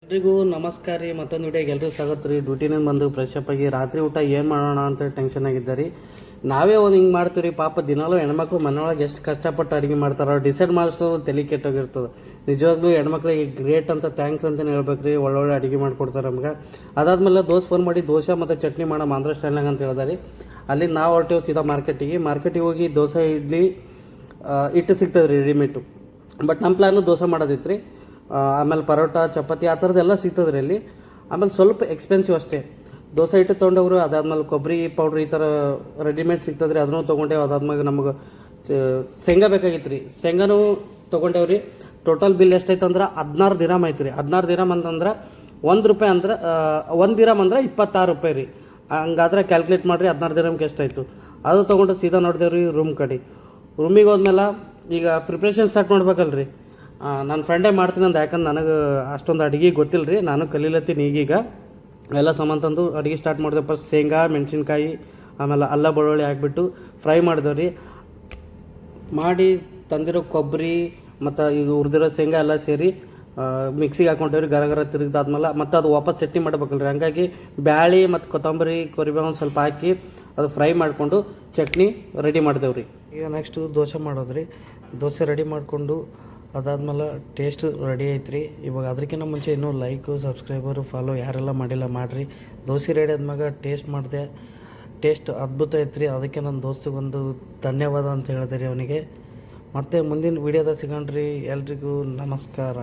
ಎಲ್ರಿಗೂ ನಮಸ್ಕಾರ ರೀ. ಮತ್ತೊಂದು ವಿಡಿಯೋಗೆ ಎಲ್ಲರೂ ಸ್ವಾಗತ ರೀ. ಡ್ಯೂಟಿನಿಂದ ಬಂದು ಫ್ರೆಶ್ ಅಪ್ ಆಗಿ ರಾತ್ರಿ ಊಟ ಏನು ಮಾಡೋಣ ಅಂತ ಟೆನ್ಷನ್ ಆಗಿದ್ದಾರೆ. ನಾವೇ ಒಂದು ಹಿಂಗೆ ಮಾಡ್ತೀವಿ ರೀ. ಪಾಪ ದಿನಾಲೂ ಹೆಣ್ಮಕ್ಳು ಮನೆಯೊಳಗೆ ಎಷ್ಟು ಕಷ್ಟಪಟ್ಟು ಅಡುಗೆ ಮಾಡ್ತಾರೆ, ಅವ್ರು ಡಿಸೈಡ್ ಮಾಡಿಸೋದು ತಲೆ ಕೆಟ್ಟೋಗಿರ್ತದೆ. ನಿಜವಾಗ್ಲೂ ಹೆಣ್ಮಕ್ಳಿಗೆ ಗ್ರೇಟ್ ಅಂತ ಥ್ಯಾಂಕ್ಸ್ ಅಂತಲೇ ಹೇಳ್ಬೇಕು ರೀ. ಒಳ್ಳೊಳ್ಳೆ ಅಡುಗೆ ಮಾಡಿಕೊಡ್ತಾರೆ ನಮ್ಗೆ. ಅದಾದ್ಮೇಲೆ ಫೋನ್ ಮಾಡಿ ದೋಸೆ ಮತ್ತು ಚಟ್ನಿ ಮಾಡೋ ಆಂಧ್ರ ಸ್ಟೈಲ್ನಾಗ ಅಂತ ಹೇಳಿದಾರೆ. ಅಲ್ಲಿ ನಾವು ಹೊರಟೇವು ಸೀದಾ ಮಾರ್ಕೆಟಿಗೆ ಹೋಗಿ ದೋಸೆ ಇಡ್ಲಿ ಹಿಟ್ಟು ಸಿಗ್ತದೆ ರೀ ರೆಡಿಮೇಟು. ಬಟ್ ನಮ್ಮ ಪ್ಲ್ಯಾನು ದೋಸೆ ಮಾಡೋದಿತ್ತು ರೀ. ಆಮೇಲೆ ಪರೋಟ ಚಪಾತಿ ಆ ಥರದ್ದೆಲ್ಲ ಸಿಗ್ತದೆ ರೀ ಅಲ್ಲಿ. ಆಮೇಲೆ ಸ್ವಲ್ಪ ಎಕ್ಸ್ಪೆನ್ಸಿವ್ ಅಷ್ಟೇ. ದೋಸೆ ಹಿಟ್ಟು ತೊಗೊಂಡವರು, ಅದಾದ್ಮೇಲೆ ಕೊಬ್ಬರಿ ಪೌಡ್ರ್ ಈ ಥರ ರೆಡಿಮೇಡ್ ಸಿಗ್ತದೆ ರೀ, ಅದನ್ನೂ ತೊಗೊಂಡೇವು. ಅದಾದ್ಮೇಲೆ ನಮಗೆ ಶೇಂಗಾ ಬೇಕಾಗಿತ್ತು ರೀ, ಶೇಂಗಾನೂ ತೊಗೊಂಡೇವ್ರಿ. ಟೋಟಲ್ ಬಿಲ್ ಎಷ್ಟೈತೆ ಅಂದ್ರೆ 16 ದಿರಾಮ್ ಐತೆ ರೀ. 16 ದಿರಾಮ್ ಅಂತಂದ್ರೆ ₹1 ಅಂದ್ರೆ 1 ದಿರಾಮ್ ಅಂದ್ರೆ ₹26 ರೀ. ಹಂಗಾದ್ರೆ ಕ್ಯಾಲ್ಕುಲೇಟ್ ಮಾಡಿರಿ 16 ದಿರಾಮ್ಗೆ ಎಷ್ಟಾಯಿತು. ಅದು ತೊಗೊಂಡು ಸೀದಾ ನೋಡಿದೇವ್ರಿ ರೂಮಿಗೆ ಹೋದ್ಮೇಲೆ ಈಗ ಪ್ರಿಪ್ರೇಷನ್ ಸ್ಟಾರ್ಟ್ ಮಾಡ್ಬೇಕಲ್ರಿ. ನನ್ನ ಫ್ರೆಂಡೇ ಮಾಡ್ತೀನಿ ಅಂದ, ಯಾಕಂದ್ರೆ ನನಗೆ ಅಷ್ಟೊಂದು ಅಡುಗೆ ಗೊತ್ತಿಲ್ಲ ರೀ. ನಾನು ಕಲೀಲತ್ತೀನಿ ಈಗೀಗ. ಎಲ್ಲ ಸಾಮಾನು ತಂದು ಅಡುಗೆ ಸ್ಟಾರ್ಟ್ ಮಾಡಿದೆ. ಫಸ್ಟ್ ಶೇಂಗಾ, ಮೆಣಸಿನ್ಕಾಯಿ, ಆಮೇಲೆ ಅಲ್ಲ ಬೆಳ್ಳುಳ್ಳಿ ಹಾಕ್ಬಿಟ್ಟು ಫ್ರೈ ಮಾಡಿದೆವು ರೀ. ಮಾಡಿ ತಂದಿರೋ ಕೊಬ್ಬರಿ ಮತ್ತು ಈಗ ಹುರಿದಿರೋ ಶೇಂಗಾ ಎಲ್ಲ ಸೇರಿ ಮಿಕ್ಸಿಗೆ ಹಾಕ್ಕೊಂಡೇವ್ರಿ. ಗರ ತಿರುಗಿದಾದ್ಮೇಲೆ ಮತ್ತು ಅದು ವಾಪಸ್ ಚಟ್ನಿ ಮಾಡ್ಬೇಕಲ್ಲ ರೀ. ಹಂಗಾಗಿ ಬ್ಯಾಳಿ ಮತ್ತು ಕೊತ್ತಂಬರಿ ಕರಿಬೇವು ಒಂದು ಸ್ವಲ್ಪ ಹಾಕಿ ಅದು ಫ್ರೈ ಮಾಡಿಕೊಂಡು ಚಟ್ನಿ ರೆಡಿ ಮಾಡಿದೆವು ರೀ. ಈಗ ನೆಕ್ಸ್ಟು ದೋಸೆ ಮಾಡೋದು ರೀ. ದೋಸೆ ರೆಡಿ ಮಾಡಿಕೊಂಡು ಅದಾದ್ಮೇಲೆ ಟೇಸ್ಟ್ ರೆಡಿ ಐತೆ ರೀ. ಇವಾಗ ಅದಕ್ಕಿಂತ ಮುಂಚೆ ಇನ್ನೂ ಲೈಕು, ಸಬ್ಸ್ಕ್ರೈಬರು, ಫಾಲೋ ಯಾರೆಲ್ಲ ಮಾಡಿಲ್ಲ ಮಾಡಿರಿ. ದೋಸೆ ರೆಡಿ ಆದ್ಮ್ಯಾಗ ಟೇಸ್ಟ್ ಮಾಡಿದೆ. ಟೇಸ್ಟ್ ಅದ್ಭುತ ಐತೆ ರೀ. ಅದಕ್ಕೆ ನನ್ನ ದೋಸ್ತಿಗೊಂದು ಧನ್ಯವಾದ ಅಂತ ಹೇಳಿದೆ ರೀ ಅವನಿಗೆ. ಮತ್ತು ಮುಂದಿನ ವೀಡಿಯೋದಾಗ ಸಿಗೋಣ್ರಿ. ಎಲ್ರಿಗೂ ನಮಸ್ಕಾರ.